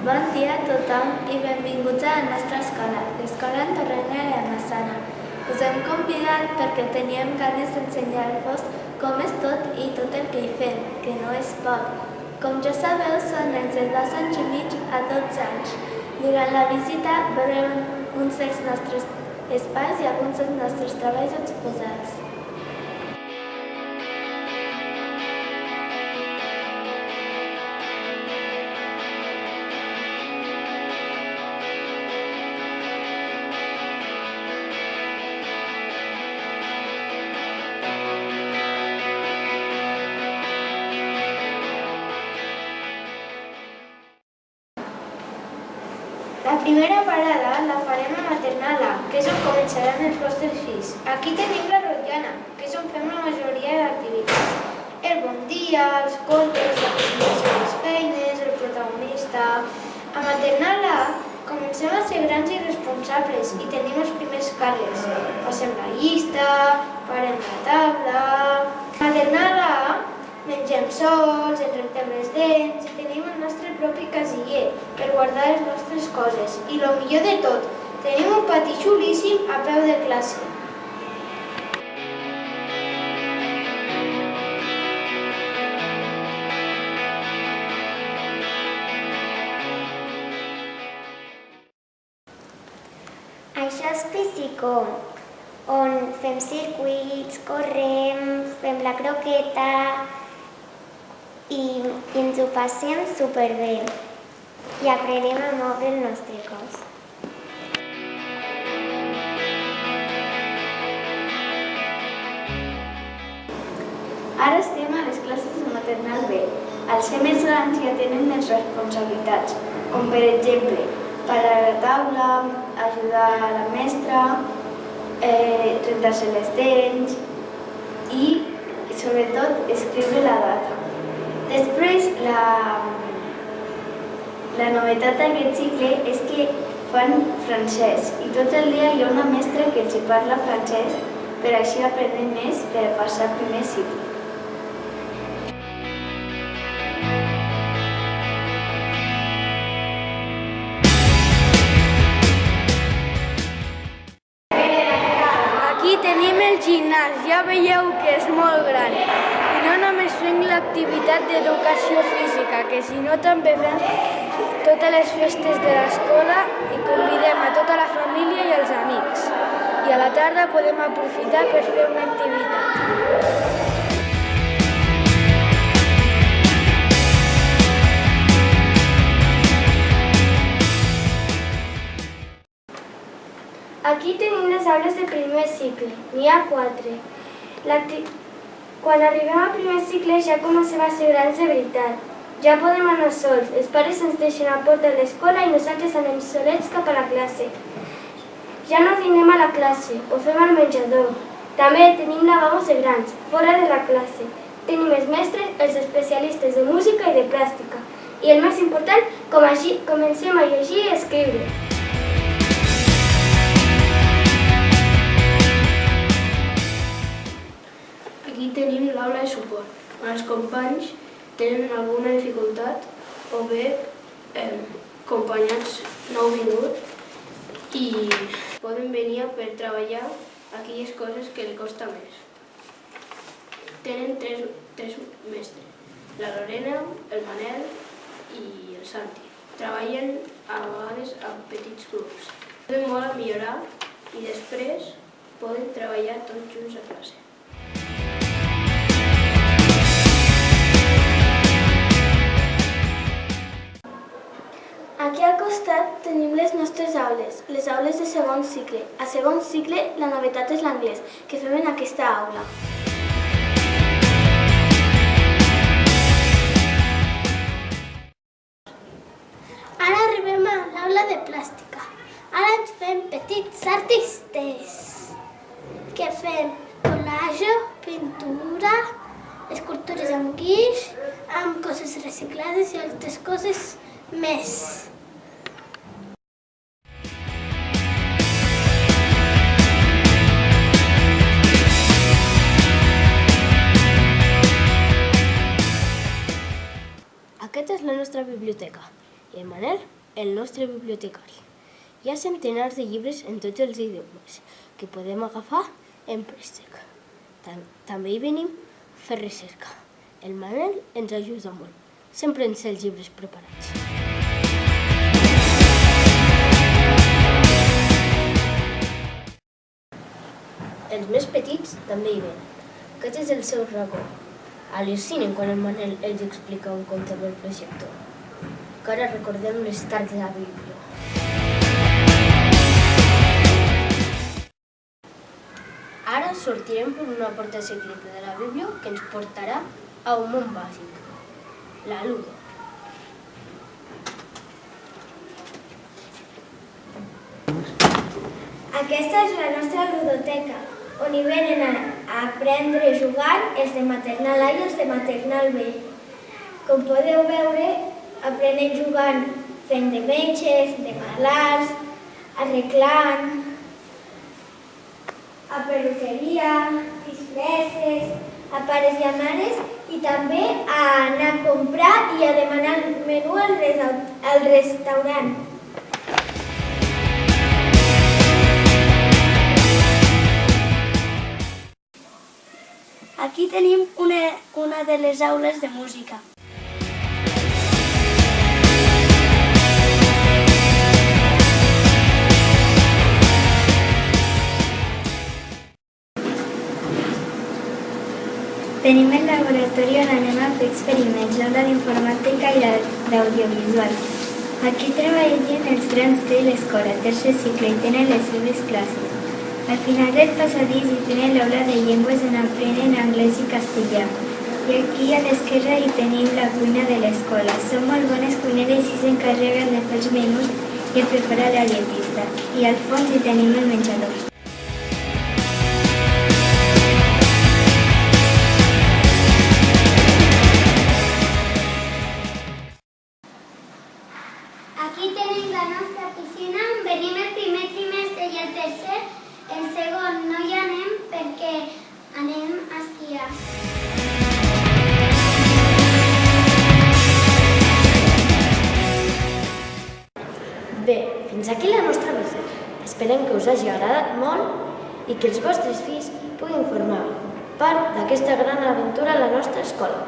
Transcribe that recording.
Bon dia a tothom i benvinguts a la nostra escola, l'Escola Torrella de Massana. Us hem convidat perquè teníem ganes d'ensenyar-vos com és tot i tot el que hi fem, que no és poc. Com ja sabeu, són nens de 2 anys i mig a 12 anys. Durant la visita veureu uns dels nostres espais i alguns dels nostres treballs exposats. La primera parada la farem a Maternal A, que és on començaran els vostres fills. Aquí tenim la rotllana, que és on fem la majoria d'activitats. El bon dia, els contes, la presentació de les feines, el protagonista... A Maternal A comencem a ser grans i responsables i tenim els primers càrrecs. Passem la llista, parem la taula... A Maternal A mengem sols, ens rentem les dents i tenim el nostre propi casiller per guardar les nostres coses. I el millor de tot, tenim un pati xulíssim a peu de classe. Això és Piscicó, on fem circuits, correm, fem la croqueta i ens ho passem superbé i aprenem a moure el nostre cos. Ara estem a les classes de Maternal B. Als ser més grans ja tenen més responsabilitats, com per exemple, parar la taula, ajudar a la mestra, rentar-se les dents i, sobretot, escriure la data. Després, la novetat d'aquest cicle és que fan francès i tot el dia hi ha una mestra que els parla francès, per així aprenen més per passar el primer cicle. Aquí tenim el gimnàs, ja veieu que és molt gran. I no només fem l'activitat d'educació física, que si no també fem totes les festes de l'escola i convidem a tota la família i els amics. I a la tarda podem aprofitar per fer una activitat. Aquí tenim les aules de primer cicle, n'hi ha 4. Quan arribem al primer cicle ja comencem a ser grans de veritat. Ja podem anar sols, els pares ens deixen a porta de l'escola i nosaltres anem solets cap a la classe. Ja no dinem a la classe, ho fem al menjador. També tenim lavabos de grans, fora de la classe. Tenim els mestres, els especialistes de música i de plàstica. I el més important, comencem a llegir i escriure. Aquí tenim l'aula de suport, on els companys tenen alguna dificultat o bé acompanyats no han vingut i poden venir per treballar aquelles coses que li costa més. Tenen tres mestres, la Lorena, el Manel i el Santi. Treballen a vegades en petits grups. Poden molt a millorar i després poden treballar tots junts a classe. Aquí al costat tenim les nostres aules, les aules de segon cicle. A segon cicle la novetat és l'anglès, que fem en aquesta aula. Ara arribem a l'aula de plàstica. Ara ens fem petits artistes. Que fem collage, pintura, escultures amb guix, amb coses reciclades i altres coses més. Aquesta és la nostra biblioteca. I en Manel, el nostre bibliotecari. Hi ha centenars de llibres en tots els idiomes que podem agafar en préstec. També hi venim a fer recerca. El Manel ens ajuda molt. Sempre ens té els llibres preparats. Els més petits també hi venen. Aquest és el seu racó. Al·lucinen quan el Manel els explica un conte pel projector. Que ara recordem les tardes a la Bíblia. Ara sortirem per una porta secreta de la Bíblia que ens portarà a un món bàsic, la ludo. Aquesta és la nostra ludoteca, on hi venen a aprendre a jugar els de maternal A i els de maternal B. Com podeu veure, aprenen jugant fent de metges, de malalts, arreglant, a perruqueria, disfresses, a pares i a mares i també a anar a comprar i a demanar el menú al restaurant. Aquí tenim una de les aules de música. Tenim el laboratori on anem a fer experiments, l'aula d'informàtica i l'audiovisual. Aquí treballen els grans de l'escola, tercer cicle, i tenen les seves classes. Al final del passadís hi tenen l'aula de llengües on aprenen anglès i castellà. I aquí a l'esquerra hi tenim la cuina de l'escola. Són molt bones cuineres i s'encarreguen de fer els menús i preparar la dietista. I al fons hi tenim el menjador. Aquí tenim la nostra piscina, venim el primer trimestre i el tercer, el segon no hi anem perquè anem a esquiar. Bé, fins aquí la nostra visita. Esperem que us hagi agradat molt i que els vostres fills puguin formar part d'aquesta gran aventura a la nostra escola.